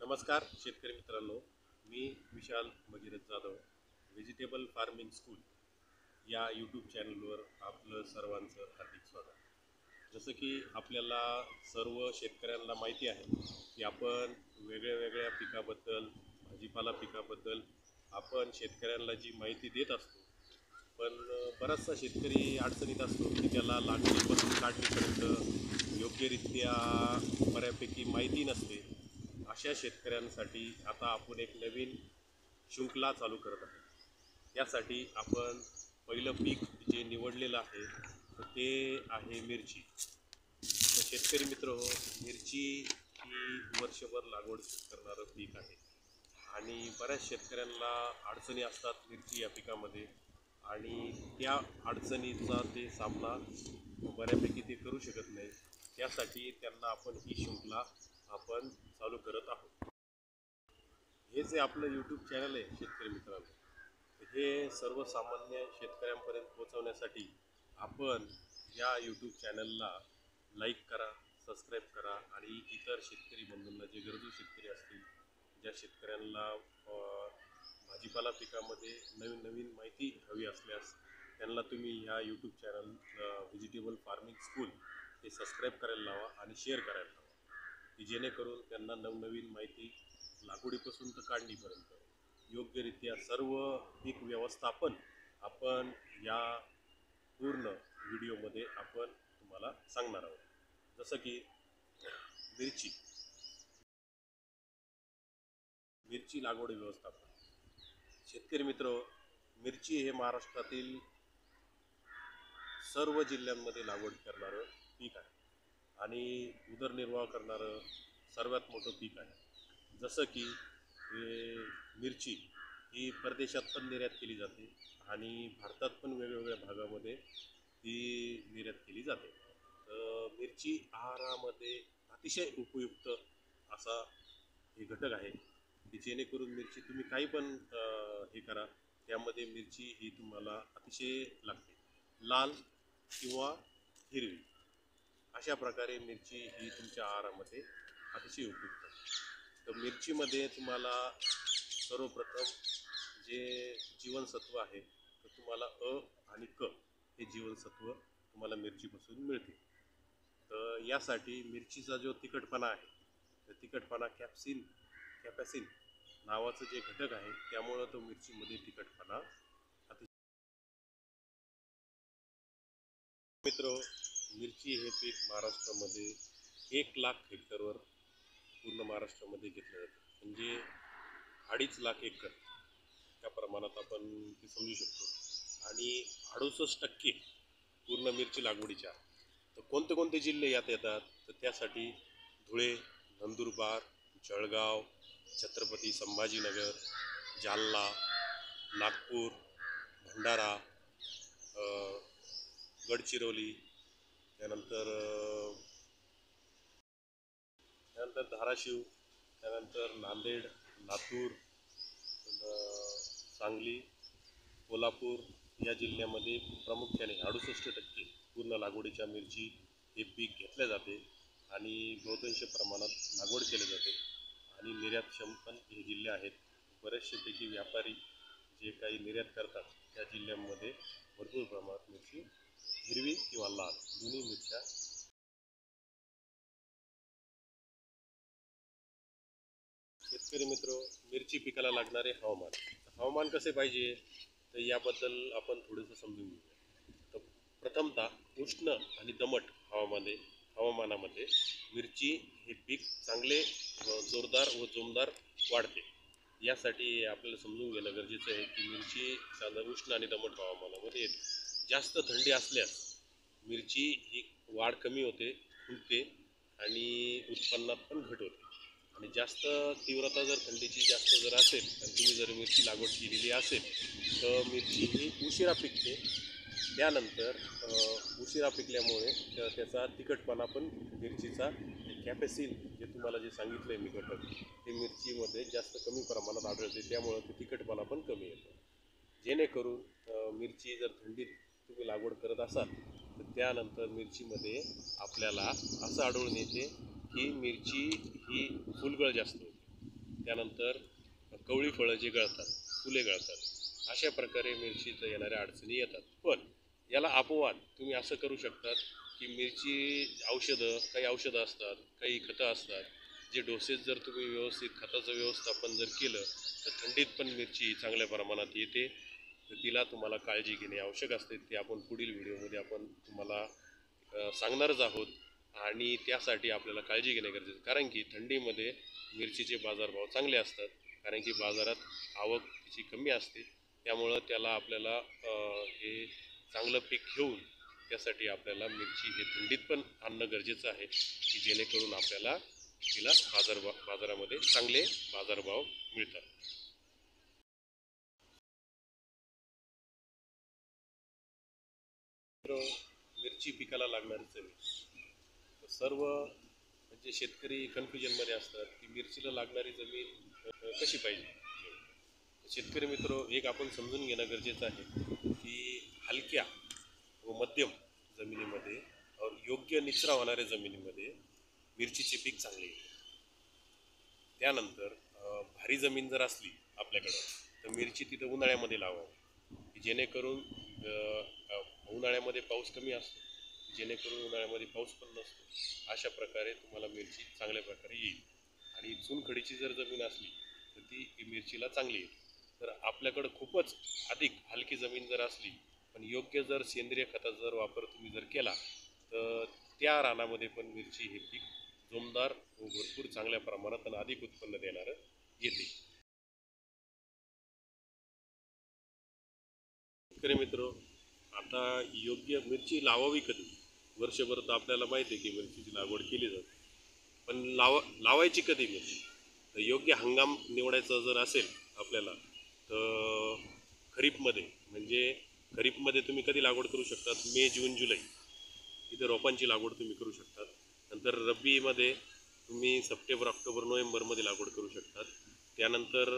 नमस्कार शेतकरी मित्रांनो, मी Vishal Bhagirath Jadhav, vegetable farming school या यूट्यूब चॅनलवर आपलं सर्वांचं हार्दिक स्वागत। जसं की आपल्याला सर्व शेतकऱ्यांना माहिती आहे की आपण वेगळ्या पिकाबद्दल, भाजीपाला पिकाबद्दल आपण शेतकऱ्यांना जी माहिती देत असतो, पण बराचसा शेतकरी अडचणीत असतो की त्याला लागवडीपासून काढणीपर्यंत योग्यरित्या बऱ्यापैकी माहिती नसते। अशा शेतकऱ्यांसाठी आता आपण एक नवीन शृंखला चालू करत आहोत। यासाठी आपण पहिलं पीक जे निवडलेलं आहे तर ते आहे मिरची। तर शेतकरी मित्र हो, मिरची ही वर्षभर लागवड करणारं पीक आहे आणि बऱ्याच शेतकऱ्यांना अडचणी असतात मिरची या पिकामध्ये, आणि त्या अडचणीचा ते सामना बऱ्यापैकी ते करू शकत नाही। त्यासाठी त्यांना आपण ही शृंखला आपण चालू करत आहोत। हे जे आपलं यूट्यूब चॅनल आहे शेतकरी मित्रांनो, हे सर्वसामान्य शेतकऱ्यांपर्यंत पोहोचवण्यासाठी आपण या यूट्यूब चॅनलला लाईक करा, सबस्क्राईब करा आणि इतर शेतकरी बंधूंना, जे गरजू शेतकरी असतील, ज्या शेतकऱ्यांना भाजीपाला पिकामध्ये नवीन माहिती हवी असल्यास त्यांना तुम्ही ह्या YouTube channel vegetable farming school हे सबस्क्राईब करायला लावा आणि शेअर करायला लावा, की जेणेकरून त्यांना नवनवीन माहिती लागवडीपासून तर काढणीपर्यंत योग्यरित्या सर्व पीक व्यवस्थापन आपण या पूर्ण व्हिडिओमध्ये आपण तुम्हाला सांगणार आहोत। जसं की मिरची लागवड व्यवस्थापन। शेतकरी मित्र, मिरची हे महाराष्ट्रातील सर्व जिल्ह्यांमध्ये लागवड करणारं पीक आहे आणि उदरनिर्वाह करणारं सर्वात मोठं पीक आहे। जसं की मिरची ही परदेशात पण निर्यात केली जाते आणि भारतात पण वेगवेगळ्या भागामध्ये ती निर्यात केली जाते। तर मिरची आहारामध्ये अतिशय उपयुक्त असा हे घटक आहे की जेणेकरून मिरची तुम्ही काही पण हे करा, त्यामध्ये मिरची ही तुम्हाला अतिशय लागते, लाल किंवा हिरवी अशा प्रकारे मिरची ही तुमच्या आहारामध्ये अतिशय उपयुक्त आहे। तर मिरचीमध्ये तुम्हाला सर्वप्रथम जे जीवनसत्व आहे तर तुम्हाला अ आणि क हे जीवनसत्व तुम्हाला मिरचीपासून मिळते। तर यासाठी मिरचीचा जो तिखटपणा आहे तर तिखटपणा कॅपॅसिन नावाचं जे घटक आहे त्यामुळं तो मिरचीमध्ये तिखटपणा मित्र, मिरची हे पीक महाराष्ट्रामध्ये 1,00,000 हेक्टरवर पूर्ण महाराष्ट्रामध्ये घेतलं जातं, म्हणजे 2.5 लाख एकर त्या प्रमाणात आपण ते समजू शकतो। आणि 68% पूर्ण मिरची लागवडीच्या तर कोणते जिल्हे यात येतात तर त्यासाठी धुळे, नंदुरबार, जळगाव, छत्रपती संभाजीनगर, जालना, नागपूर, भंडारा, गडचिरोली, त्यानंतर धाराशिव, त्यानंतर नांदेड, लातूर, सांगली, कोल्हापूर या जिल्ह्यामध्ये प्रामुख्याने 68% पूर्ण लागवडीच्या मिरची हे पीक घेतले जाते आणि बहुतांश प्रमाणात लागवड केली जाते आणि निर्यातक्षम पण हे जिल्हे आहेत। बरेचशेपैकी व्यापारी जे काही निर्यात करतात त्या जिल्ह्यांमध्ये भरपूर प्रमाणात मिरची हिरवी किंवा लाल दोन्ही मिरच्या। शेतकरी मित्र, मिरची पिकाला लागणारे हवामान कसे पाहिजे तर याबद्दल आपण थोडंसं समजून घेऊया। तर प्रथमतः उष्ण आणि दमट हवामानामध्ये मिरची हे पीक चांगले जोरदार व जोमदार वाढते। यासाठी आपल्याला समजून घेणं गरजेचं आहे की मिरची साधारण उष्ण आणि दमट हवामानामध्ये येते। जास्त थंडी असल्यास मिरची ही वाढ कमी होते, फुलते आणि उत्पन्नात पण घट होते। आणि जास्त तीव्रता जर थंडीची जास्त जर असेल आणि तुम्ही जर मिरची लागवड केलेली असेल तर मिरची ही उशिरा पिकते। त्यानंतर उशिरा पिकल्यामुळे त्याचा तिखटपणा पण मिरचीचा कॅपॅसिन जे तुम्हाला जे सांगितलं आहे मी घटक ते मिरचीमध्ये जास्त कमी प्रमाणात आढळते, त्यामुळं ते तिखटपणा पण कमी येतो। जेणेकरून मिरची जर थंडीत तुम्ही लागवड करत असाल तर त्यानंतर मिरचीमध्ये आपल्याला असं आढळून येते की मिरची ही फुलगळ जास्त होते त्यानंतर कवळी फळं जी गळतात, फुले गळतात, अशा प्रकारे मिरचीचं येणाऱ्या अडचणी येतात. पण याला अपवाद तुम्ही असं करू शकतात की मिरची काही औषधं असतात, काही खतं असतात, जे डोसेस जर तुम्ही व्यवस्थित खताचं व्यवस्थापन जर केलं तर थंडीत पण मिरची चांगल्या प्रमाणात येते. तर तिला तुम्हाला काळजी घेणे आवश्यक असते. ते आपण पुढील व्हिडिओमध्ये आपण तुम्हाला सांगणारच आहोत. आणि त्यासाठी आपल्याला काळजी घेणे गरजेचं, कारण की थंडीमध्ये मिरचीचे बाजारभाव चांगले असतात, कारण की बाजारात आवक तिची कमी असते. त्यामुळं त्याला आपल्याला हे चांगलं पीक घेऊन त्यासाठी आपल्याला मिरची हे थंडीत पण आणणं गरजेचं आहे, की जेणेकरून आपल्याला तिला बाजारामध्ये चांगले बाजारभाव मिळतात. तर मिरची पिकाला लागणारी जमीन सर्व म्हणजे शेतकरी कन्फ्युजनमध्ये असतात की मिरचीला लागणारी जमीन कशी पाहिजे. शेतकरी मित्र, एक आपण समजून घेणं गरजेचं आहे की हलक्या व मध्यम जमिनीमध्ये और योग्य निचरा होणाऱ्या जमिनीमध्ये मिरचीचे पीक चांगले येते. त्यानंतर भारी जमीन जर असली आपल्याकडं तर मिरची तिथं उन्हाळ्यामध्ये लावावी, की जेणेकरून उन्हाळ्यामध्ये पाऊस कमी असतो, जेणेकरून उन्हाळ्यामध्ये पाऊस पण नसतो. अशा प्रकारे तुम्हाला मिरची चांगल्या प्रकारे येईल. आणि चुनखडीची जर जमीन असली तर ती मिरचीला चांगली येईल. तर आपल्याकडं खूपच अधिक हलकी जमीन जर असली पण योग्य जर सेंद्रिय खताचा जर वापर तुम्ही जर केला तर त्या रानामध्ये पण मिरची हे पीक जोमदार व भरपूर चांगल्या प्रमाणात आणि अधिक उत्पन्न देणारं येते. शेतकरी मित्र, आता योग्य मिरची लावावी कधी? वर्षभर तर आपल्याला माहिती आहे की मिरचीची लागवड केली जाते, पण लावायची कधी मिरची? तर योग्य हंगाम निवडायचा जर असेल आपल्याला तर खरीपमध्ये, म्हणजे खरीपमध्ये तुम्ही कधी लागवड करू शकतात? मे, जून, जुलै इथे रोपांची लागवड तुम्ही करू शकतात. नंतर रब्बीमध्ये तुम्ही सप्टेंबर, ऑक्टोबर, नोव्हेंबरमध्ये लागवड करू शकतात. त्यानंतर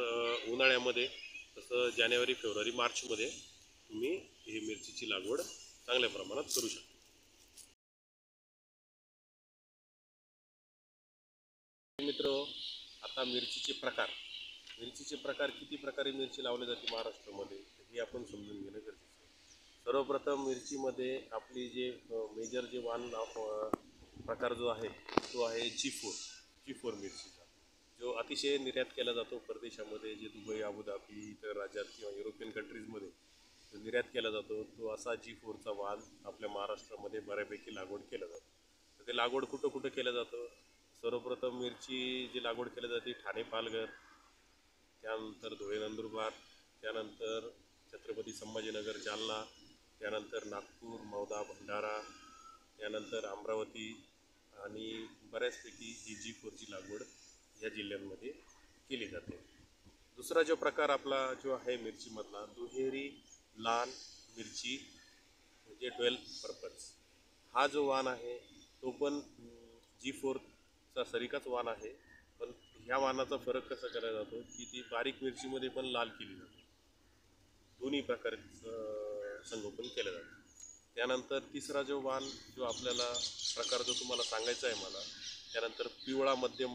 उन्हाळ्यामध्ये तसं जानेवारी, फेब्रुवारी, मार्चमध्ये तुम्ही ही मिरचीची लागवड चांगल्या प्रमाणात करू शकता. मित्र, आता मिरचीचे प्रकार किती प्रकारे मिरची लावली जाते महाराष्ट्रामध्ये हे आपण समजून घेणं गरजेचं आहे. सर्वप्रथम मिरचीमध्ये आपली जे मेजर जे प्रकार जो आहे तो आहे G4 मिरचीचा, जो अतिशय निर्यात केला जातो परदेशामध्ये, जे दुबई, अबुधाबी इतर राज्यात किंवा युरोपियन कंट्रीजमध्ये निर्यात केला जातो. तो असा G4चा वाण आपल्या महाराष्ट्रामध्ये बऱ्यापैकी लागवड केला जातो. तर ते लागवड कुठं कुठं केलं जातं? सर्वप्रथम मिरची जी लागवड केली जाते ठाणे, पालघर, त्यानंतर धुळे, नंदुरबार, त्यानंतर छत्रपती संभाजीनगर, जालना, त्यानंतर नागपूर, मौदा, भंडारा, त्यानंतर अमरावती आणि बऱ्याचपैकी ही G4ची लागवड या जिल्ह्यांमध्ये केली जाते. दुसरा जो प्रकार आपला जो आहे मिरचीमधला, दुहेरी लाल मिरची म्हणजे 12 पर्पज, हा जो वाण आहे तो पण G4चा सरिकाच वाण आहे. पण ह्या वाणाचा फरक कसा केला जातो की ती बारीक मिरचीमध्ये पण लाल केली जाते. दोन्ही प्रकारे संगोपन केलं जातं. त्यानंतर तिसरा जो वाण जो आपल्याला प्रकार जो तुम्हाला सांगायचा आहे मला, त्यानंतर पिवळी मध्यम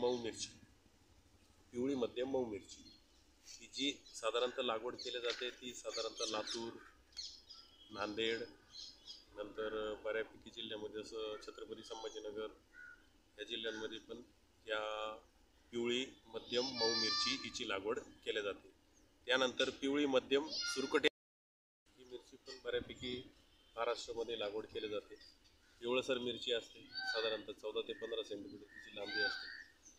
मऊ मिरची, ही जी साधारणतः लागवड केली जाते ती साधारणतः लातूर, नांदेड, नंतर बऱ्यापैकी जिल्ह्यामध्ये जसं छत्रपती संभाजीनगर या जिल्ह्यांमध्ये पण या पिवळी मध्यम मऊ मिरची हिची लागवड केली जाते. त्यानंतर पिवळी मध्यम सुरकटे ही मिरची पण बऱ्यापैकी महाराष्ट्रामध्ये लागवड केली जाते. पिवळसर मिरची असते, साधारणतः 14 ते 15 सेंटीमीटर तिची लांबी असते,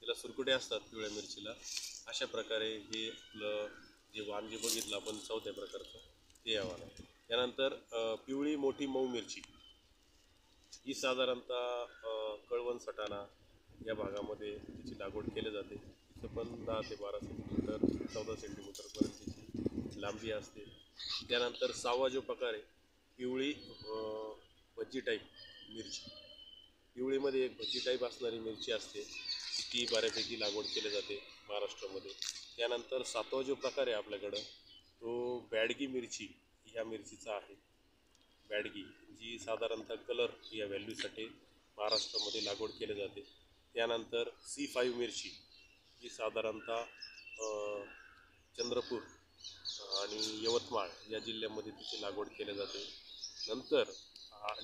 तिला सुरकुटे असतात पिवळ्या मिरचीला. अशा प्रकारे हे आपलं जे वाण जे बघितलं आपण चौथ्या प्रकारचं ते या वाण आहे. त्यानंतर पिवळी मोठी मऊ मिरची ही साधारणतः कळवण, सटाणा या भागामध्ये तिची लागवड केली जाते. तिचं पण 10 ते 12 सेंटीमीटर, 14 सेंटीमीटरपर्यंत तिची लांबी असते. त्यानंतर 6वा जो प्रकार आहे पिवळी भज्जी टाईप मिरची, पिवळीमध्ये एक भज्जी टाईप असणारी मिरची असते, ती बऱ्यापैकी लागवड केली जाते महाराष्ट्रामध्ये. त्यानंतर 7वा जो प्रकार आहे आपल्याकडं तो बॅडगी मिरची ह्या मिरचीचा आहे. बॅडगी जी साधारणतः कलर या व्हॅल्यूसाठी महाराष्ट्रामध्ये लागवड केली जाते. त्यानंतर C5 मिरची जी साधारणतः चंद्रपूर आणि यवतमाळ या जिल्ह्यामध्ये तिची लागवड केली जाते. नंतर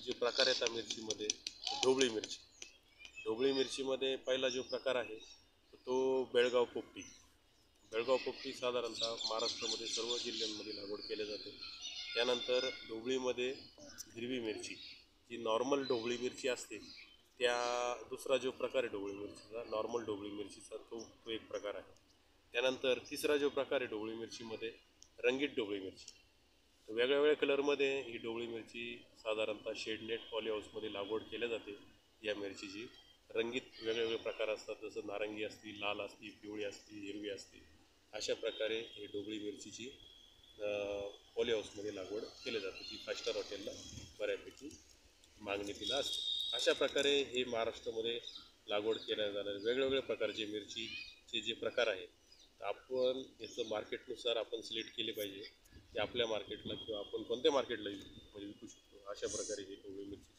जे प्रकार आहेत मिरचीमध्ये, ढोबळी मिरची. ढोबळी मिरचीमध्ये पहिला जो प्रकार आहे तो बेळगाव पोपटी. बेळगाव पोपटी साधारणतः महाराष्ट्रामध्ये सर्व जिल्ह्यांमध्ये लागवड केली जाते. त्यानंतर ढोबळीमध्ये हिरवी मिरची, जी नॉर्मल ढोबळी मिरची असते, त्या दुसरा जो प्रकार आहे ढोबळी मिरचीचा, नॉर्मल ढोबळी मिरचीचा, तो एक प्रकार आहे. त्यानंतर तिसरा जो प्रकार आहे ढोबळी मिरचीमध्ये, रंगीत ढोबळी मिरची. तर वेगवेगळ्या कलरमध्ये ही ढोबळी मिरची साधारणतः शेडनेट पॉलीहाऊसमध्ये लागवड केल्या जाते. या मिरचीची रंगीत वेगवेगळे प्रकार असतात, जसं नारंगी असती, लाल असती, पिवळी असती, हिरवी असते. अशा प्रकारे ही ढोबळी मिरचीची पॉलीहाऊसमध्ये लागवड केली जाते. ती 5 स्टार हॉटेलला बऱ्यापैकी मागणी तिला असते. अशा प्रकारे हे महाराष्ट्रामध्ये लागवड केल्या जाणारे वेगवेगळ्या प्रकारचे मिरचीचे जे प्रकार आहेत, तर आपण याचं मार्केटनुसार आपण सिलेक्ट केले पाहिजे की आपल्या मार्केटला किंवा आपण कोणत्या मार्केटला म्हणजे विकू शकतो. अशा प्रकारे ही ढोबळी मिरची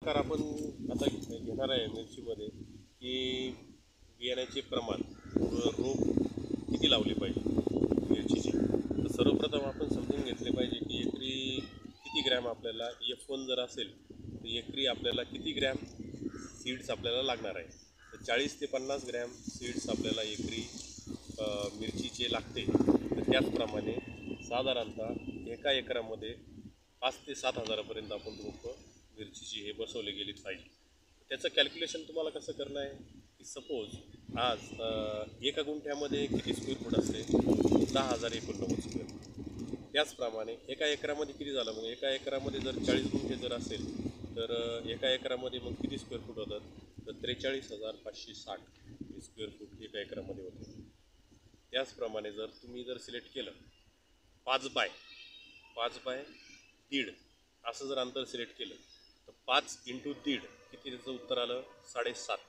प्रकार आपण आता घेणार आहे मिरचीमध्ये, की बियाण्याचे प्रमाण व रोप किती लावली पाहिजे मिरचीची. तर सर्वप्रथम आपण समजून घेतले पाहिजे की एकरी किती ग्रॅम आपल्याला F1 जर असेल तर एकरी आपल्याला किती ग्रॅम सीड्स आपल्याला लागणार आहे. तर 40 ते 50 ग्रॅम सीड्स आपल्याला एकरी मिरचीचे लागते. तर त्याचप्रमाणे साधारणतः एका एकरामध्ये 5 ते 7 हजारापर्यंत आपण रोपं मिरचीची हे बसवले गेली पाहिजे. त्याचं कॅल्क्युलेशन तुम्हाला कसं करणं आहे की सपोज आज एका गुंठ्यामध्ये किती स्क्वेअर फूट असते, 10,089 स्क्वेअर फूट. त्याचप्रमाणे एका एकरामध्ये किती झालं, मग एका एकरामध्ये जर 40 गुंठे जर असेल तर एका एकरामध्ये मग किती स्क्वेअर फूट होतात, तर 43,560 स्क्वेअर फूट एका एकरामध्ये होतं. त्याचप्रमाणे जर तुम्ही जर सिलेक्ट केलं 5 बाय 1.5 असं जर अंतर सिलेक्ट केलं तर 5 × 1.5 किती त्याचं उत्तर आलं, 7.5.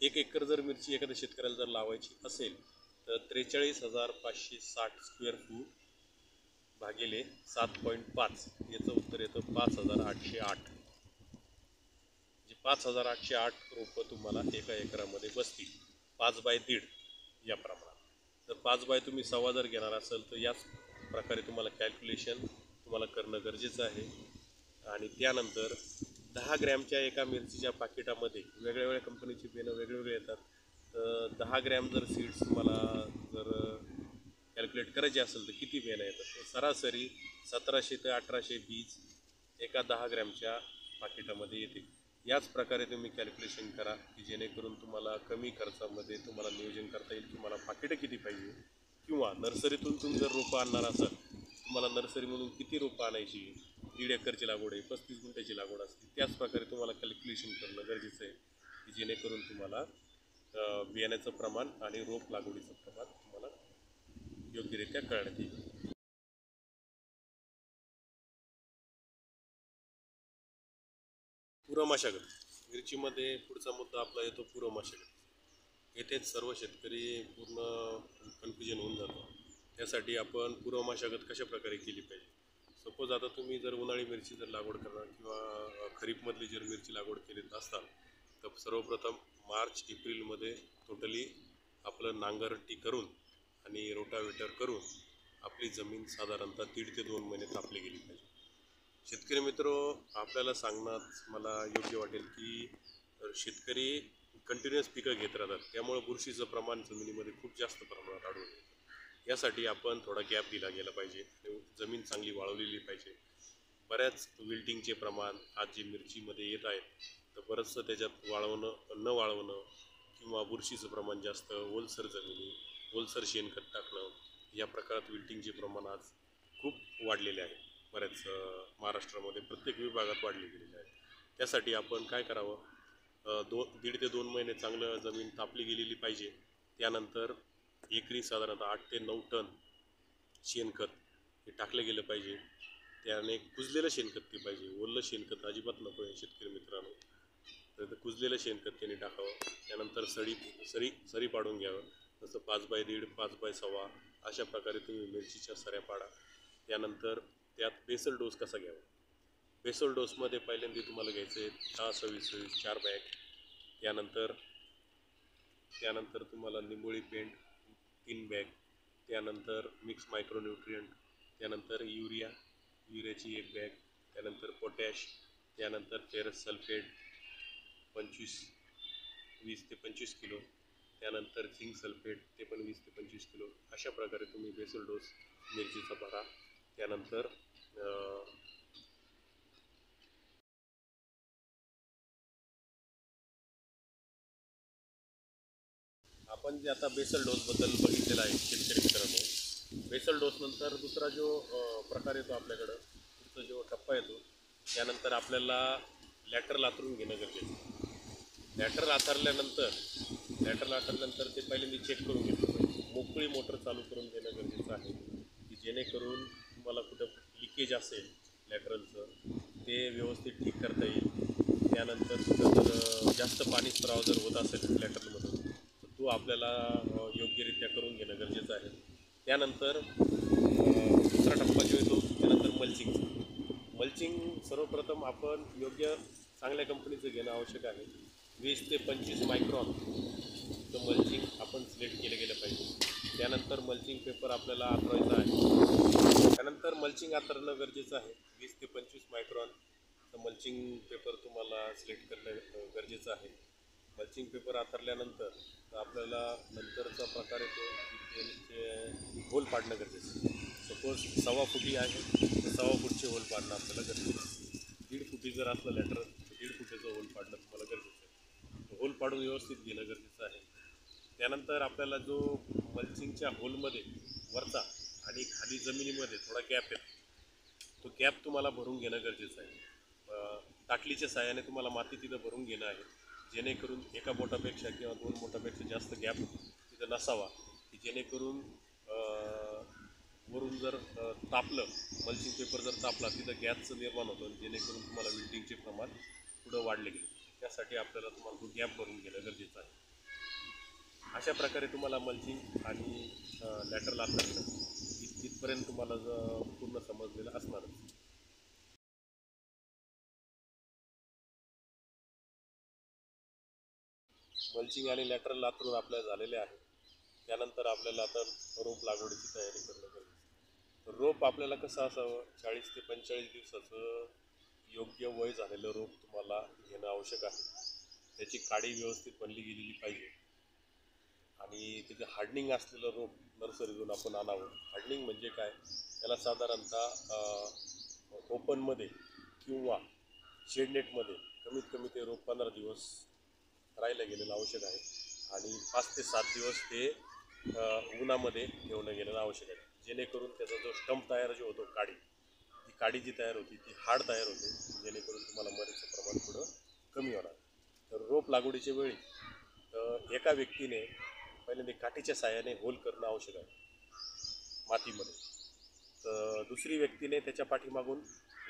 एक एकर जर मिरची एखाद्या शेतकऱ्याला जर लावायची असेल तर 43,560 स्क्वेअर फूट भागिले 7.5 याचं उत्तर येतं 5,808. म्हणजे 5,808 रोपं तुम्हाला एका एकरामध्ये बसतील 5 बाय 1.5 या प्रमाणात. तर 5 बाय तुम्ही 1.25 जर घेणार असेल तर याच प्रकारे तुम्हाला कॅल्क्युलेशन तुम्हाला करणं गरजेचं आहे. आणि त्यानंतर 10 ग्रॅमच्या एका मिरचीच्या पाकिटामध्ये वेगवेगळ्या कंपनीची पेनं वेगवेगळे येतात. तर 10 ग्रॅम जर सीड्स तुम्हाला जर कॅल्क्युलेट करायचे असेल तर किती पेनं येतात, तर सरासरी 1700 ते 1800 बीज एका 10 ग्रॅमच्या पाकिटामध्ये येते. याच प्रकारे तुम्ही कॅल्क्युलेशन करा की जेणेकरून तुम्हाला कमी खर्चामध्ये तुम्हाला नियोजन करता येईल की मला पाकिटं किती पाहिजे, किंवा नर्सरीतून तुम्ही जर रोपं आणणार असाल तुम्हाला नर्सरीमधून किती रोपं आणायची. 1.5 एकरची लागवड आहे, 35 गुंठ्याची लागवड असते. त्याच प्रकारे तुम्हाला कॅल्क्युलेशन करणं गरजेचं आहे की जेणेकरून तुम्हाला बियाण्याचं प्रमाण आणि रोप लागवडीचं प्रमाण तुम्हाला योग्यरित्या कळण्यात येईल. पूरमशागत मिरचीमध्ये पुढचा मुद्दा आपला येतो पूरमशागत. येथेच सर्व शेतकरी पूर्ण कन्फ्युजन होऊन जातो. त्यासाठी आपण पूरमशागत कशा प्रकारे केली पाहिजे. सपोज आता तुम्ही जर उन्हाळी मिरची जर लागवड करणार किंवा खरीपमधली जर मिरची लागवड केली असताल तर सर्वप्रथम मार्च एप्रिलमध्ये टोटली आपलं नांगरटी करून आणि रोटावेटर करून आपली जमीन साधारणतः 1.5 ते 2 महिने तापली गेली पाहिजे. शेतकरी मित्र, आपल्याला सांगण्यात मला योग्य वाटेल की शेतकरी कंटिन्युअस पिकं घेत राहतात, त्यामुळे बुरशीचं प्रमाण जमिनीमध्ये खूप जास्त प्रमाणात आढळून येतं. यासाठी आपण थोडा गॅप दिला गेला पाहिजे, जमीन चांगली वाळवलेली पाहिजे. बऱ्याच विल्टिंगचे प्रमाण आज जे मिरचीमध्ये येत आहेत तर बरंचसं त्याच्यात वाळवणं न वाळवणं किंवा बुरशीचं प्रमाण जास्त, ओलसर जमिनी, ओलसर शेणखत टाकणं, या प्रकारात विल्टिंगचे प्रमाण आज खूप वाढलेले आहे. बऱ्याच महाराष्ट्रामध्ये प्रत्येक विभागात वाढले गेलेले आहे. त्यासाठी आपण काय करावं, 1.5 ते 2 महिने चांगलं जमीन तापली गेलेली पाहिजे. त्यानंतर एकरी साधारणतः 8 ते 9 टन शेणखत हे टाकलं गेलं पाहिजे. त्याने कुजलेलं शेणखत ते पाहिजे, ओलं शेणखत अजिबात नको आहे शेतकरी मित्रांनो. तर कुजलेलं शेणखत त्याने टाकावं. त्यानंतर सरी पाडून घ्यावं. जसं 5x1.5, 5x1.25 अशा प्रकारे तुम्ही मिरचीच्या सऱ्या पाडा. त्यानंतर त्यात बेसल डोस कसा घ्यावा. बेसल डोसमध्ये पहिल्यांदा तुम्हाला घ्यायचं आहे 6-26-26 4 बॅग. त्यानंतर त्यानंतर तुम्हाला निंबोळी पेंट 3 बॅग. त्यानंतर मिक्स मायक्रोन्यूट्रियंट. त्यानंतर युरियाची 1 बॅग. त्यानंतर पोटॅश. त्यानंतर फेरस सल्फेट 20 ते 25 किलो. त्यानंतर झिंक सल्फेट ते पण 20 ते 25 किलो. अशा प्रकारे तुम्ही बेसल डोस मिरचीचा भरा. त्यानंतर आपण जे आता बेसल डोसबद्दल बघितलेलं आहे शेतकरी मित्रांनो. बेसल डोसनंतर दुसरा जो प्रकार येतो आपल्याकडं, पुढचा जो टप्पा येतो, त्यानंतर आपल्याला लॅटरल आथरून घेणं गरजेचं आहे. लॅटरल आथरल्यानंतर ते पहिल्यांदा चेक करून घेतलं पाहिजे. मोकळी मोटर चालू करून देणं गरजेचं आहे की जेणेकरून तुम्हाला कुठं लिकेज असेल लॅटरलचं ते व्यवस्थित ठीक करता येईल. त्यानंतर कुठं जर जास्त पाणी स्त्राव जर होत असेल लॅटरलमधून तर तो आपल्याला योग्यरित्या करून घेणं गरजेचं आहे. त्यानंतर दुसरा टप्पा जो येतो त्यानंतर मल्चिंग सर्वप्रथम आपण योग्य चांगल्या कंपनीचं घेणं आवश्यक आहे. 20 ते 25 मायक्रॉन तर मल्चिंग आपण सिलेक्ट गेलं पाहिजे. त्यानंतर मल्चिंग पेपर आपल्याला आथरायचा आहे. त्यानंतर मल्चिंग आथरणं गरजेचं आहे. 20 ते 25 मायक्रॉन तर मल्चिंग पेपर तुम्हाला सिलेक्ट करणं गरजेचं आहे. मल्चिंग पेपर आथरल्यानंतर आपल्याला नंतरचा प्रकार येतो की ते होल पाडणं गरजेचं आहे. सपोज 1.25 फुटी आहे तर 1.25 फुटचे होल पाडणं आपल्याला गरजेचं आहे. 1.5 फुटी जर असलं लॅटर तर 1.5 फुटीचं होल पाडणं तुम्हाला गरजेचं आहे. होल पाडून व्यवस्थित घेणं गरजेचं आहे. त्यानंतर आपल्याला जो मल्चिंगच्या होलमध्ये वरचा आणि खाली जमिनीमध्ये थोडा गॅप येतो तो गॅप तुम्हाला भरून घेणं गरजेचं आहे. ताटलीच्या साहाय्याने तुम्हाला माती तिथं भरून घेणं आहे जेणेकरून एका बोटापेक्षा किंवा 2 बोटापेक्षा जास्त गॅप तिथं नसावा की जेणेकरून वरून जर तापलं मल्चिंग पेपर जर तापला तिथं गॅसचं निर्माण होतं जेणेकरून तुम्हाला विल्टिंगचे प्रमाण पुढं वाढले गेले. त्यासाठी आपल्याला तुम्हाला तो गॅप भरून घेणं गरजेचं आहे. अशा प्रकारे तुम्हाला मल्चिंग आणि लॅटरल आथरणं इथपर्यंत तुम्हाला पूर्ण समजलेलं असणारच. मल्चिंग आणि लॅटरल आथरून आपल्या झालेले आहे. त्यानंतर आपल्याला आता रोप लागवडीची तयारी करणं गरजेचं आहे. तर रोप आपल्याला कसं असावं, 40 ते 45 दिवसाचं योग्य वय झालेलं रोप तुम्हाला घेणं आवश्यक आहे. त्याची काडी व्यवस्थित बनली गेलेली पाहिजे आणि त्याचं हार्डनिंग असलेलं रोप नर्सरीतून आपण आणावं. हार्डनिंग म्हणजे काय, त्याला साधारणतः ओपनमध्ये किंवा शेडनेटमध्ये कमीत कमी ते रोप 15 दिवस राहिलं गेलेलं आवश्यक आहे आणि 5 ते 7 दिवस ते उन्हामध्ये ठेवणं गेलेलं आवश्यक आहे जेणेकरून त्याचा जो स्टंप तयार जो होतो ती काडी जी तयार होती ती हार्ड तयार होते जेणेकरून तुम्हाला मरीचं प्रमाण पुढं कमी होणार. तर रोप लागवडीच्या वेळी एका व्यक्तीने पहिल्यांदा काठीच्या साहाय्याने होल करणं आवश्यक आहे मातीमध्ये. तर दुसरी व्यक्तीने त्याच्या पाठीमागून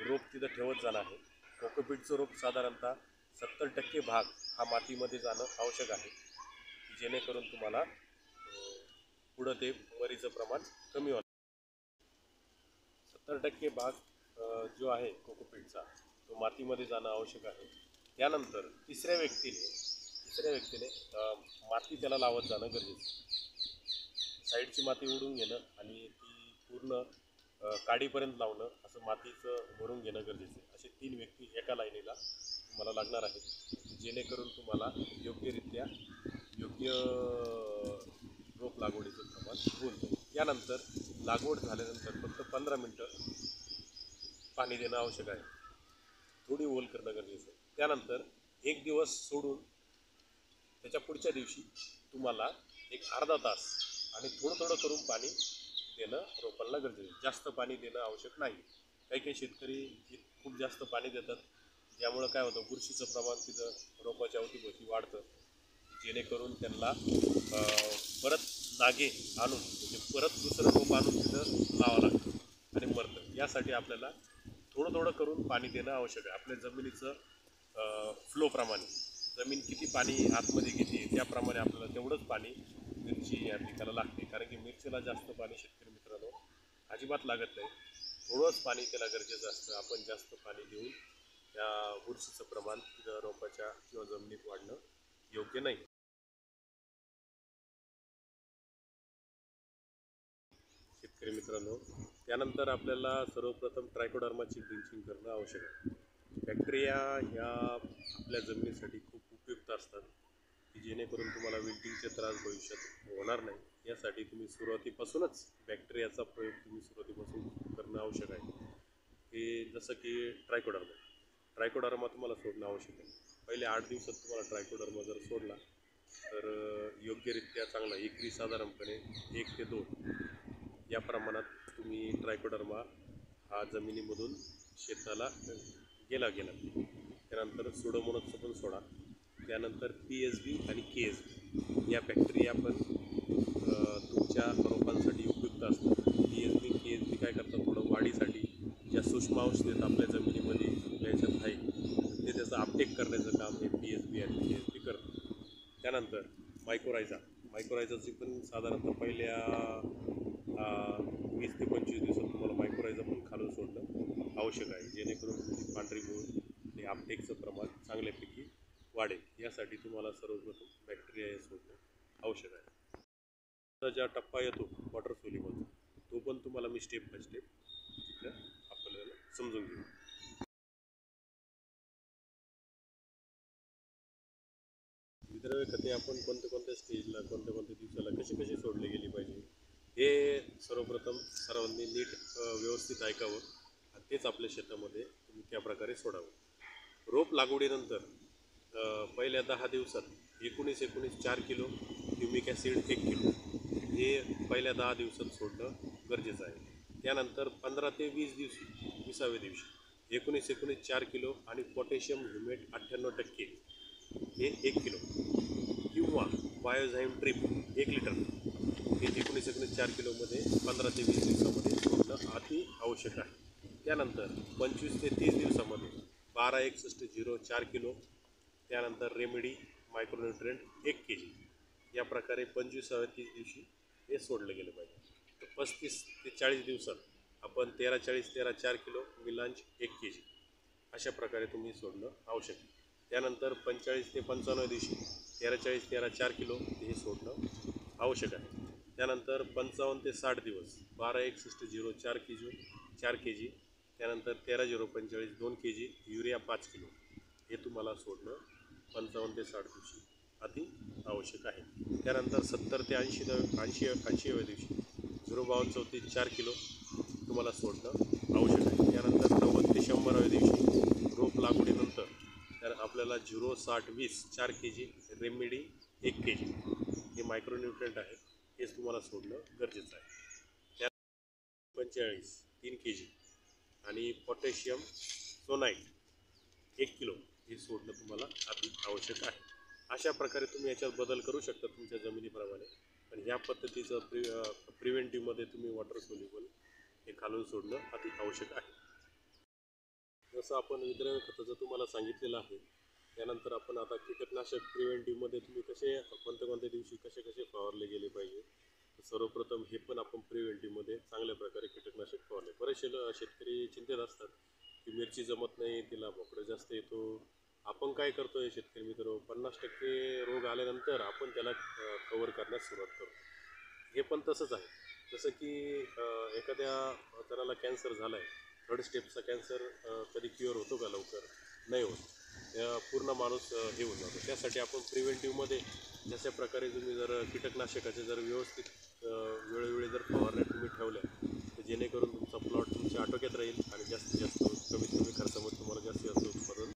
रोप तिथं ठेवत जाणं आहे. कोकोपीटचं रोप साधारणतः 70% भाग हा मातीमध्ये जाणं आवश्यक आहे जेणेकरून तुम्हाला पुढं ते मरीचं प्रमाण कमी होणार. 70% भाग जो आहे कोकोपीटचा तो मातीमध्ये जाणं आवश्यक आहे. त्यानंतर तिसऱ्या व्यक्तीने माती त्याला लावत जाणं गरजेचं आहे. साईडची माती उडून घेणं आणि ती पूर्ण काडीपर्यंत लावणं असं मातीचं भरून घेणं गरजेचं आहे. असे 3 व्यक्ती एका लाईनीला तुम्हाला लागणार आहेत जेणेकरून तुम्हाला योग्यरित्या योग्य रोप लागवडीचं प्रमाण होऊन जाईल. यानंतर लागवड झाल्यानंतर फक्त 15 मिनटं पाणी देणं आवश्यक आहे. थोडी ओल करणं गरजेचं आहे. त्यानंतर 1 दिवस सोडून त्याच्या पुढच्या दिवशी तुम्हाला एक अर्धा तास आणि थोडं करून पाणी देणं रोपांना गरजेचं आहे. जास्त पाणी देणं आवश्यक नाही. काही शेतकरी खूप जास्त पाणी देतात ज्यामुळं काय होतं, बुरशीचं प्रमाण तिथं रोपाच्या अवतीभोवती वाढतं जेणेकरून त्यांना परत नागे आणून म्हणजे परत दुसरं रोप आणून तिथं लावावं लागतं आणि मरतं. यासाठी आपल्याला थोडं करून पाणी देणं आवश्यक आहे. आपल्या जमिनीचं फ्लोप्रमाणे जमीन किती पाणी आतमध्ये घेते त्याप्रमाणे आपल्याला तेवढंच पाणी मिरची या पिकाला लागते, कारण की मिरचीला जास्त पाणी शेतकरी मित्रांनो अजिबात लागत नाही. थोडंच पाणी त्याला गरजेचं असतं. आपण जास्त पाणी देऊन त्या बुरशीचं प्रमाण रोपाच्या किंवा जमिनीत वाढणं योग्य नाही. शेतकरी मित्रांनो, त्यानंतर आपल्याला सर्वप्रथम ट्रायकोडर्माची ड्रिंचिंग करणं आवश्यक आहे. बॅक्टेरिया ह्या आपल्या जमिनीसाठी खूप उपयुक्त असतात, की जेणेकरून तुम्हाला विल्टिंगचे त्रास भविष्यात होणार नाही. यासाठी तुम्ही सुरुवातीपासूनच बॅक्टेरियाचा प्रयोग तुम्ही सुरुवातीपासून करणं आवश्यक आहे. हे जसं की ट्रायकोडर्मा तुम्हाला सोडणं आवश्यक आहे. पहिले 8 दिवसात तुम्हाला ट्रायकोडर्मा जर सोडला तर योग्यरित्या चांगला एकरी साधारणपणे 1 ते 2 या प्रमाणात तुम्ही ट्रायकोडर्मा हा जमिनीमधून शेताला गेला. त्यानंतर सुडोमोनासचं पण सोडा. त्यानंतर PSB आणि KSB या बॅक्टेरिया पण तुमच्या रोपांसाठी उपयुक्त असतात. PSB KSB काय करतात, थोडं वाढीसाठी ज्या सूक्ष्मांश देत आपल्या जमिनीमध्ये याच्यात आहे ते त्याचं अपटेक करण्याचं काम हे PSB आणि KSB करतात. त्यानंतर मायक्रोरायझाची पण साधारणतः पहिल्या 20 ते 25 दिवसात तुम्हाला मायक्रोरायझा पण खालून सोडणं आवश्यक आहे, जेणेकरून तुमची पांढरी मूळ हे अपटेकचं प्रमाण चांगल्यापैकी वाढेल. यासाठी तुम्हाला सर्वप्रथम बॅक्टेरिया हे सोडणं आवश्यक आहे. तर ज्या टप्पा येतो वॉटर सोल्युबलचा, तो पण तुम्हाला मी स्टेप बाय स्टेप तिथं आपल्याला समजून घेऊ. विद्रव्य खते आपण कोणत्या स्टेजला, कोणत्या दिवसाला कशी सोडली गेली पाहिजे, हे सर्वप्रथम सर्वांनी नीट व्यवस्थित ऐकावं आणि तेच आपल्या शेतामध्ये तुम्ही त्याप्रकारे सोडावं. रोप लागवडीनंतर पहिल्या 10 दिवसात 19 4 किलो ह्युमिक ॲसिड 1 किलो हे पहिल्या 10 दिवसात सोडणं गरजेचं आहे. त्यानंतर 15 ते 20 दिवशी 20व्या दिवशी 19 4 किलो आणि पोटॅशियम ह्युमेट 98% हे 1 किलो किंवा बायोझाईम ट्रिप 1 लिटर हे 19 4 किलोमध्ये 15 ते 20 दिवसामध्ये सोडणं अति आवश्यक आहे. त्यानंतर 25 ते 30 दिवसामध्ये 12-61-0 4 किलो. त्यानंतर रेमेडी मायक्रोन्युट्रिएंट 1 kg. या प्रकारे 25व्या 30 दिवशी हे सोडलं गेलं पाहिजे. तर 35 ते 40 दिवसात आपण 13-40-13 4 किलो मिलांच 1 kg अशा प्रकारे तुम्ही सोडणं आवश्यक आहे. त्यानंतर 45 ते 55 दिवशी 13-40-13 4 किलो हे सोडणं आवश्यक आहे. त्यानंतर 55 ते 60 दिवस 12-61-0 4 kg. त्यानंतर 13-0-45 2 kg युरिया 5 किलो हे तुम्हाला सोडणं 55 ते 60 दिवशी अति आवश्यक आहे. त्यानंतर 70 ते 80व्या दिवशी 0-52-34 4 किलो तुम्हाला सोडणं आवश्यक आहे. त्यानंतर 90 ते 100व्या दिवशी रोप लागवडीनंतर तर आपल्याला 0-60-20 4 kg रेमेडी 1 kg हे मायक्रोन्युट्रिएंट आहे, हेच तुम्हाला सोडणं गरजेचं आहे. त्या 45 3 kg आणि पोटॅशियम सोनाईट 1 किलो हे सोडणं तुम्हाला अति आवश्यक आहे. अशा प्रकारे तुम्ही याच्यात बदल करू शकता तुमच्या जमिनीप्रमाणे. पण ह्या पद्धतीचं प्रिव्हेंटिव्हमध्ये तुम्ही वॉटर सोल्युबल हे खालून सोडणं अति आवश्यक आहे. जसं आपण विद्रव्य खताचं तुम्हाला सांगितलेलं आहे. त्यानंतर आपण आता कीटकनाशक प्रिव्हेंटिव्हमध्ये तुम्ही कोणत्या दिवशी कसे फवारले गेले पाहिजे. सर्वप्रथम हे पण आपण प्रिव्हेंटिव्हमध्ये चांगल्या प्रकारे कीटकनाशक फवारले. बरेचसे शेतकरी चिंतेत असतात की मिरची जमत नाही, तिला भोपळा जास्त येतो. आपण काय करतो आहे शेतकरी मित्र, 50% रोग आल्यानंतर आपण त्याला कवर करण्यास सुरुवात करतो. हे पण तसंच आहे. जसं की एखाद्या जणाला कॅन्सर झाला आहे, 3rd स्टेपचा कॅन्सर कधी क्युअर होतो का? लवकर नाही होत. पूर्ण माणूस हे होऊन जातो. त्यासाठी आपण प्रिव्हेंटिव्हमध्ये जशा प्रकारे तुम्ही जर कीटकनाशकाचे जर व्यवस्थित वेळोवेळी जर फवारण्या तुम्ही ठेवल्या तर जेणेकरून तुमचा प्लॉट तुमच्या आटोक्यात राहील आणि जास्तीत जास्त कमीत कमी खर्चामध्ये तुम्हाला जास्तीत जास्त उत्पादन.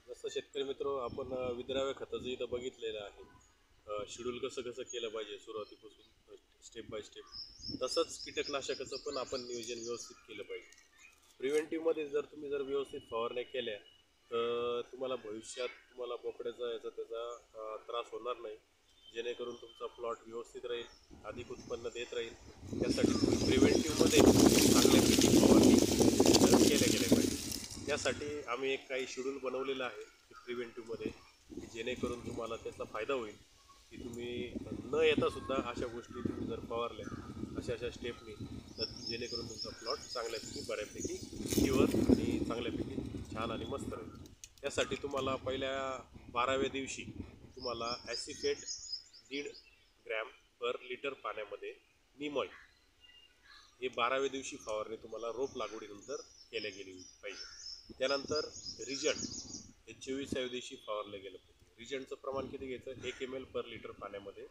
जसं शेतकरी मित्र आपण विद्राव्य खताचं इथं बघितलेलं आहे. शेड्यूल कसं केलं पाहिजे सुरुवातीपासून स्टेप बाय स्टेप, तसंच कीटकनाशकाचं पण आपण नियोजन व्यवस्थित केलं पाहिजे. प्रिव्हेंटिव्हमध्ये जर तुम्ही व्यवस्थित फवारण्या केल्या तर तुम्हाला भविष्यात तुम्हाला बोकड्याचा त्याचा त्रास होणार नाही, जेणेकरून तुमचा प्लॉट व्यवस्थित राहील, अधिक उत्पन्न देत राहील. त्यासाठी तुम्ही प्रिव्हेंटिव्हमध्ये चांगल्यापैकी फवारणी केल्या गेल्या पाहिजे. त्यासाठी आम्ही काही शेड्यूल बनवलेलं आहे की प्रिव्हेंटिव्हमध्ये, की जेणेकरून तुम्हाला त्याचा फायदा होईल, की तुम्ही न येता सुद्धा अशा गोष्टी तुम्ही जर फवारल्या अशा स्टेपनी, तर जेणेकरून तुमचा प्लॉट चांगल्यापैकी बऱ्यापैकी क्युअर आणि चांगल्यापैकी छान आणि मस्त राहील. त्यासाठी तुम्हाला पहिल्या 12व्या दिवशी तुम्हाला ॲसिफेट 1.5 ग्रॅम पर लिटर पाण्यामध्ये नीम ऑइल हे 12व्या दिवशी फवारणी तुम्हाला रोप लागवडीनंतर केल्या गेली पाहिजे. त्यानंतर रिजंट हे 24व्या दिवशी फवारलं गेलं पाहिजे. रिजंटचं प्रमाण किती घ्यायचं? 1 ml पर लिटर पाण्यामध्ये.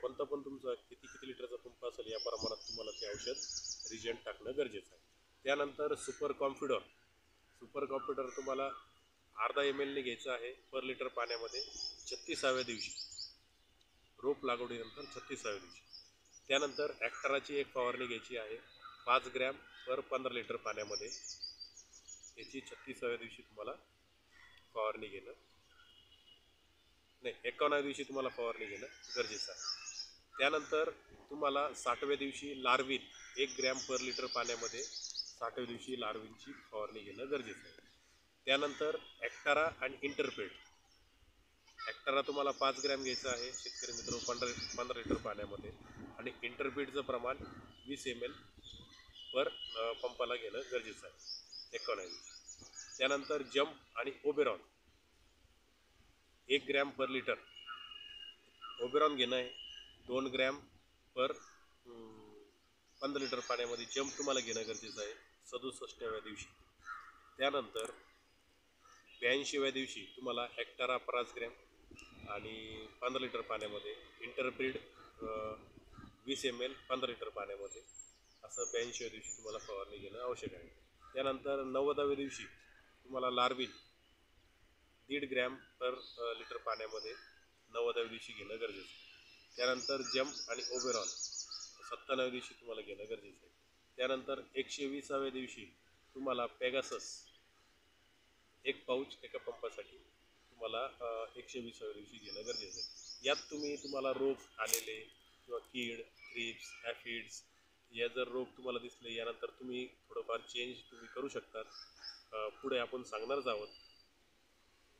कोणता पण तुमचा किती लिटरचा पंप असेल या प्रमाणात तुम्हाला ते औषध रिजंट टाकणं गरजेचं आहे. त्यानंतर सुपर कॉम्प्युटर तुम्हाला अर्धा ml घ्यायचं आहे पर लिटर पाण्यामध्ये 36व्या दिवशी, रोप लागवडीनंतर 36व्या दिवशी. त्यानंतर ॲक्टाराची एक फवारणी घ्यायची आहे 5 ग्रॅम पर 15 लिटर पाण्यामध्ये. याची 36व्या दिवशी तुम्हाला फवारणी घेणं, नाही 51व्या दिवशी तुम्हाला फवारणी घेणं गरजेचं आहे. त्यानंतर तुम्हाला 60व्या दिवशी लार्विन 1 ग्रॅम पर लिटर पाण्यामध्ये 60व्या दिवशी लार्विनची फवारणी घेणं गरजेचं आहे. त्यानंतर ॲक्टारा आणि इंटरपेड. ॲक्टारा तुम्हाला 5 ग्रॅम घ्यायचं आहे शेतकरी मित्र 15 लिटर पाण्यामध्ये, आणि इंटरपेडचं प्रमाण 20 ml पर पंपाला घेणं गरजेचं आहे 51व्या दिवशी. त्यानंतर जम्प आणि Oberon 1 gram per litre Oberon घेणं आहे. 2 ग्रॅम पर 15 लिटर पाण्यामध्ये जम्प तुम्हाला घेणं गरजेचं आहे 67व्या दिवशी. त्यानंतर 82व्या दिवशी तुम्हाला ॲक्टारा 5 ग्रॅम आणि 15 लिटर पाण्यामध्ये, इंटरप्रीड 20 ml 15 लिटर पाण्यामध्ये, असं 82व्या दिवशी तुम्हाला फवारणी घेणं आवश्यक आहे. त्यानंतर 90व्या दिवशी तुम्हाला लार्विन 1.5 ग्रॅम पर लिटर पाण्यामध्ये 90व्या दिवशी घेणं गरजेचं आहे. त्यानंतर जम्प आणि ओबेरॉन 97व्या दिवशी तुम्हाला घेणं गरजेचं आहे. त्यानंतर 120व्या दिवशी तुम्हाला पेगासस 1 पाऊच एका पंपासाठी तुम्हाला 120व्या दिवशी घेणं गरजेचं आहे. यात तुम्हाला रोग आलेले किंवा कीड, थ्रिप्स, ॲफिड्स या जर रोग तुम्हाला दिसले, यानंतर तुम्ही थोडंफार चेंज तुम्ही करू शकतात. पुढे आपण सांगणारच आहोत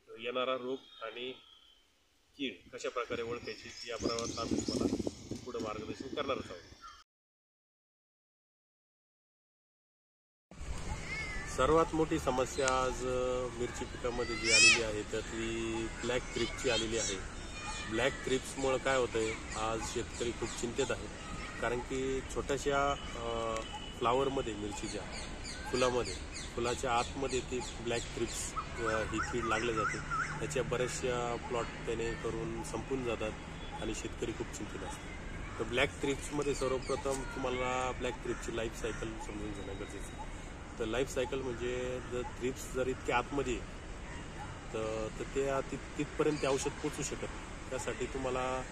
येणारा रोग आणि कीड कशा प्रकारे ओळखायची या प्रमाणात आम्ही तुम्हाला पुढे मार्गदर्शन करणारच आहोत. सर्वात मोठी समस्या आज मिरची पिकामध्ये जी आलेली आहे त्यातली ब्लॅक थ्रिप्सची आलेली आहे. ब्लॅक थ्रिप्समुळं काय होतं आहे, आज शेतकरी खूप चिंतेत आहेत. कारण की छोट्याशा फ्लावरमध्ये, मिरचीच्या फुलाच्या आतमध्ये ती ब्लॅक थ्रिप्स ही कीड लागली जाते. त्याच्या बऱ्याचशा प्लॉट त्याने करून संपून जातात आणि शेतकरी खूप चिंतित असतात. तर ब्लॅक थ्रिप्समध्ये सर्वप्रथम तुम्हाला ब्लॅक थ्रिप्सची लाईफ सायकल समजून घेणं गरजेचं आहे. तर लाईफ सायकल म्हणजे जर थ्रिप्स जर इतके आतमध्ये तर ते तिथपर्यंत ते औषध पोचू शकत नाही. त्यासाठी तुम्हाला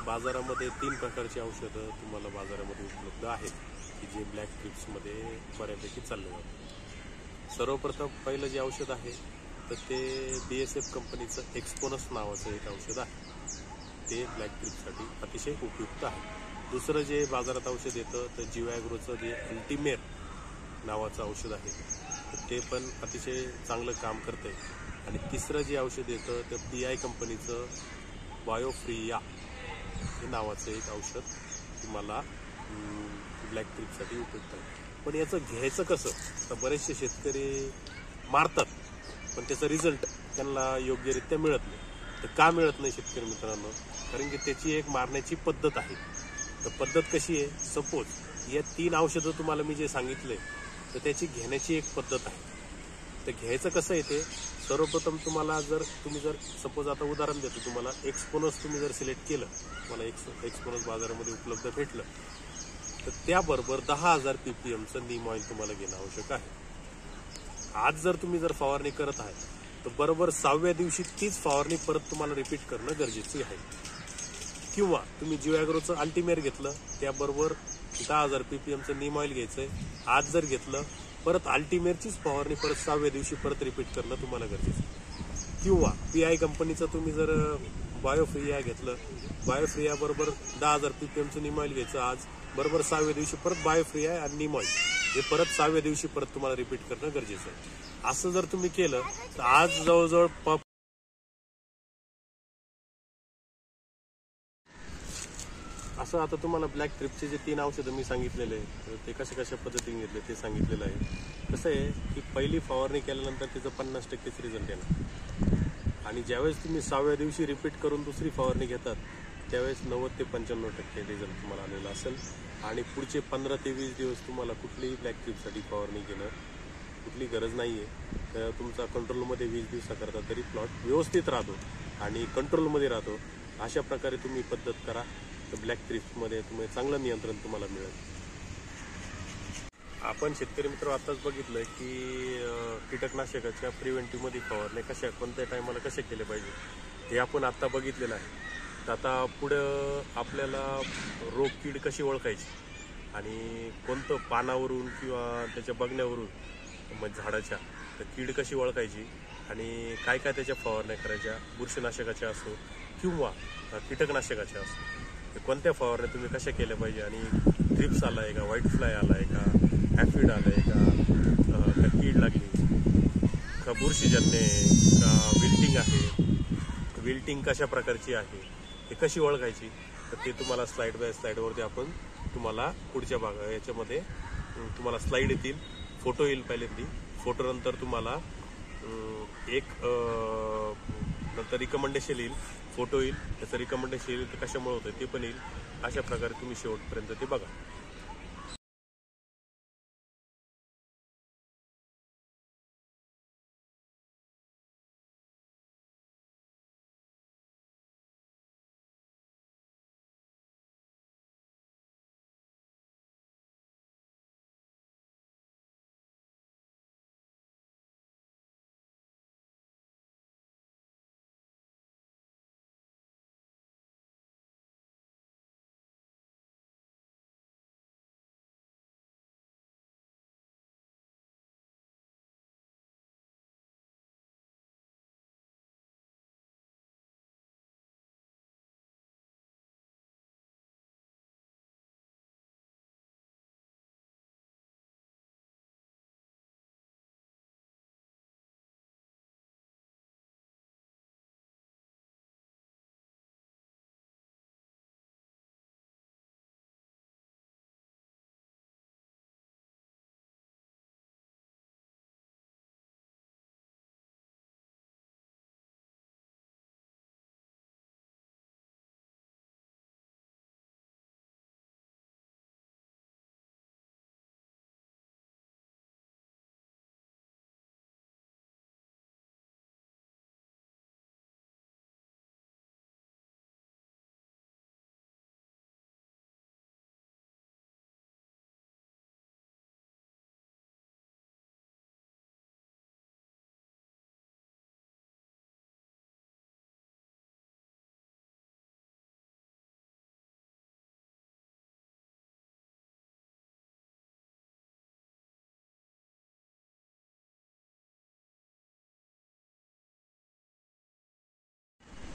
बाजारामध्ये 3 प्रकारची औषधं तुम्हाला बाजारामध्ये उपलब्ध आहेत की जे ब्लॅक थ्रिप्समध्ये बऱ्यापैकी चालले जातात. सर्वप्रथम पहिलं जे औषध आहे तर ते BSF कंपनीचं एक्सपोनस नावाचं एक औषध आहे. ते ब्लॅक थ्रिप्ससाठी अतिशय उपयुक्त आहे. दुसरं जे बाजारात औषध येतं तर जिओॲग्रोचं जे अल्टिमेर नावाचं औषध आहे तर ते पण अतिशय चांगलं काम करतं आहे. आणि तिसरं जे औषध येतं तर PI कंपनीचं बायोफ्रिया हे नावाचं एक औषध तुम्हाला ब्लॅक थ्रिप्ससाठी उपयुक्त आहे. पण याचं घ्यायचं कसं, तर बरेचसे शेतकरी मारतात पण त्याचा रिझल्ट त्यांना योग्यरित्या मिळत नाही. तर का मिळत नाही शेतकरी मित्रांनो? कारण की त्याची एक मारण्याची पद्धत आहे. तर पद्धत कशी आहे, सपोज या 3 औषधं तुम्हाला मी जे सांगितले तर त्याची घेण्याची एक पद्धत आहे. तर घ्यायचं कसं आहे ते, सर्वप्रथम तुम्हाला तुम्ही जर सपोज आता उदाहरण देतो तुम्हाला, एक्सपोनस तुम्ही जर सिलेक्ट केलं, तुम्हाला एक्सपोनस बाजारामध्ये उपलब्ध भेटलं तर त्याबरोबर 10,000 ppmचं नीम ऑइल तुम्हाला घेणं आवश्यक आहे. आज जर तुम्ही फवारणी करत आहे तर बरोबर 6व्या दिवशी तीच फवारणी परत तुम्हाला रिपीट करणं गरजेचं आहे. किंवा तुम्ही जिओॲग्रोचं अल्टिमेर घेतलं, त्याबरोबर 10,000 ppmचं नीम ऑइल घ्यायचं आहे. आज जर घेतलं परत अल्टिमेरचीच फवारणी परत 6व्या दिवशी परत रिपीट करणं तुम्हाला गरजेचं आहे. किंवा PI कंपनीचं तुम्ही जर बायोफ्रिया घेतलं, बायोफ्रिया बरोबर 10,000 ppmचं नीम ऑइल घ्यायचं आज, बरोबर 6व्या दिवशी परत बायोफ्रिया आणि नीम ऑइल हे परत 6व्या दिवशी परत तुम्हाला रिपीट करणं गरजेचं आहे. असं जर तुम्ही केलं तर आज जवळजवळ असं आता तुम्हाला ब्लॅक ट्रिपचे जे 3 औषधं मी सांगितलेले आहे ते कशा पद्धतीने घेतले ते सांगितलेलं आहे. कसं आहे की पहिली फवारणी केल्यानंतर तिचं 50%च रिझल्ट येणार आणि ज्यावेळेस तुम्ही 6व्या दिवशी रिपीट करून दुसरी फवारणी घेतात त्यावेळेस 90 ते 95% रिझल्ट तुम्हाला आलेला असेल आणि पुढचे 15 ते 20 दिवस तुम्हाला कुठलीही ब्लॅक ट्रिपसाठी फवारणी घेणं कुठली गरज नाही आहे. तर तुमचा कंट्रोलमध्ये 20 दिवसाकरता तरी प्लॉट व्यवस्थित राहतो आणि कंट्रोलमध्ये राहतो. अशा प्रकारे तुम्ही पद्धत करा तर ब्लॅक ट्रिप्समध्ये तुम्ही चांगलं नियंत्रण तुम्हाला मिळेल. आपण शेतकरी मित्र आताच बघितलं की कीटकनाशकाच्या प्रिव्हेंटिव्हमध्ये फवारण्या कोणत्या टायमाला कशा केले पाहिजे हे आपण आत्ता बघितलेलं आहे. तर आता पुढं आपल्याला रोग कीड कशी ओळखायची आणि कोणतं पानावरून किंवा त्याच्या बघण्यावरून म्हणजे झाडाच्या तर कीड कशी ओळखायची आणि काय त्याच्या फवारण्या करायच्या बुरशीनाशकाच्या असो किंवा कीटकनाशकाच्या असो कोणत्या फवारण्या तुम्ही कशा केल्या पाहिजे आणि ट्रिप्स आला आहे का व्हाईट फ्लाय आला आहे का ॲफिड आलं आहे का कीड लागली का बुरशीजन्य आहे का विल्टिंग आहे विल्टिंग कशा प्रकारची आहे हे कशी ओळखायची तर ते तुम्हाला स्लाईड बाय स्लाईडवरती आपण तुम्हाला पुढच्या याच्यामध्ये तुम्हाला स्लाईड येतील फोटो येईल पहिल्यांदी फोटोनंतर तुम्हाला एक नंतर रिकमेंडेशन येईल फोटो येईल त्याचं रिकमेंडेशन येईल तर कशामुळे होतं ते पण येईल. अशा प्रकारे तुम्ही शेवटपर्यंत ते बघा.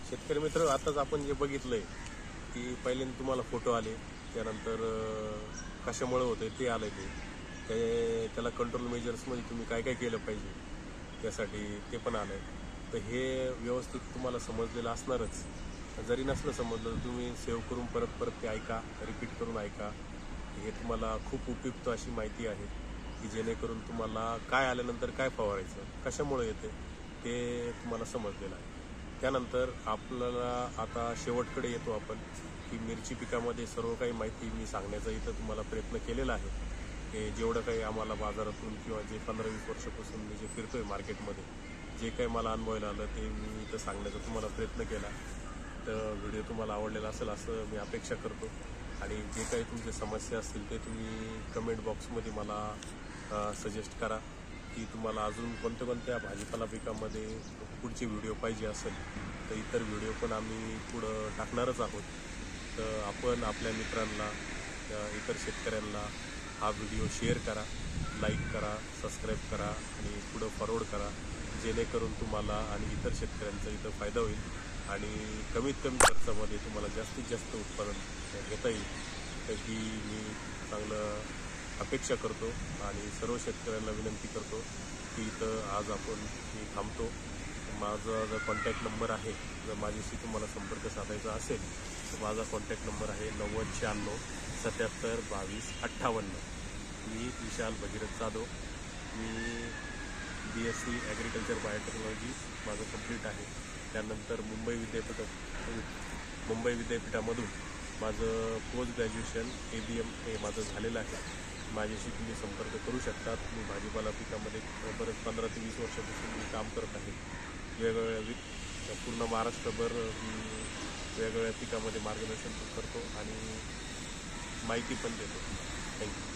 शेतकरी मित्र आताच आपण जे बघितलंय की पहिल्यांदा तुम्हाला फोटो आले त्यानंतर कशामुळे होते ते आले त्याला कंट्रोल मेजर्समध्ये तुम्ही काय केलं पाहिजे त्यासाठी ते पण आलंय. तर हे व्यवस्थित तुम्हाला समजलेलं असणारच. जरी नसलं समजलं तर तुम्ही सेव्ह करून परत ते ऐका रिपीट करून ऐका. हे तुम्हाला खूप उपयुक्त अशी माहिती आहे की जेणेकरून तुम्हाला काय आल्यानंतर काय फवारायचं कशामुळे येते ते तुम्हाला समजलेलं आहे. त्यानंतर आपल्याला आता शेवटकडे येतो आपण की मिरची पिकामध्ये सर्व काही माहिती मी सांगण्याचा इथं तुम्हाला प्रयत्न केलेला आहे. हे जेवढं काही आम्हाला बाजारातून किंवा जे 15-20 वर्षापासून मी जे फिरतोय मार्केटमध्ये जे काही मला अनुभवायला आलं ते मी इथं सांगण्याचा तुम्हाला प्रयत्न केला. तर व्हिडिओ तुम्हाला आवडलेला असेल असं मी अपेक्षा करतो आणि जे काही तुमच्या समस्या असतील ते तुम्ही कमेंट बॉक्समध्ये मला सजेस्ट करा की तुम्हाला अजून कोणत्या भाजीपाला पिकामध्ये पुढचे व्हिडिओ पाहिजे असेल तर इतर व्हिडिओ पण आम्ही पुढं टाकणारच आहोत. तर आपण आपल्या मित्रांना इतर शेतकऱ्यांना हा व्हिडिओ शेअर करा लाईक करा सबस्क्राईब करा आणि पुढं फॉरवर्ड करा जेणेकरून तुम्हाला आणि इतर शेतकऱ्यांचा इथं फायदा होईल आणि कमीत कमी खर्चामध्ये तुम्हाला जास्तीत जास्त उत्पादन घेता येईल. त्याची मी चांगलं अपेक्षा करतो आणि सर्व शेतकऱ्यांना विनंती करतो की इथं आज मी थांबतो. माझा जो कॉन्टॅक्ट नंबर आहे, जर माझ्याशी तुम्हाला संपर्क साधायचा असेल तर माझा कॉन्टॅक्ट नंबर आहे 9096 77 22 58. मी विशाल भगीरथ जाधव. मी BSc ॲग्रिकल्चर बायोटेक्नॉलॉजी माझं कंप्लीट आहे. त्यानंतर मुंबई विद्यापीठामधून माझं पोस्ट ग्रॅज्युएशन ABM हे माझं झालेलं आहे. माझ्याशी तुम्ही संपर्क करू शकतात. मी भाजीपाला पिकामध्ये बरेच 15 ते 20 वर्षापासून मी काम करत आहे. वेगवेगळ्या पूर्ण महाराष्ट्रभर मी वेगवेगळ्या पिकामध्ये मार्गदर्शन करतो आणि माहिती पण देतो. थँक्यू.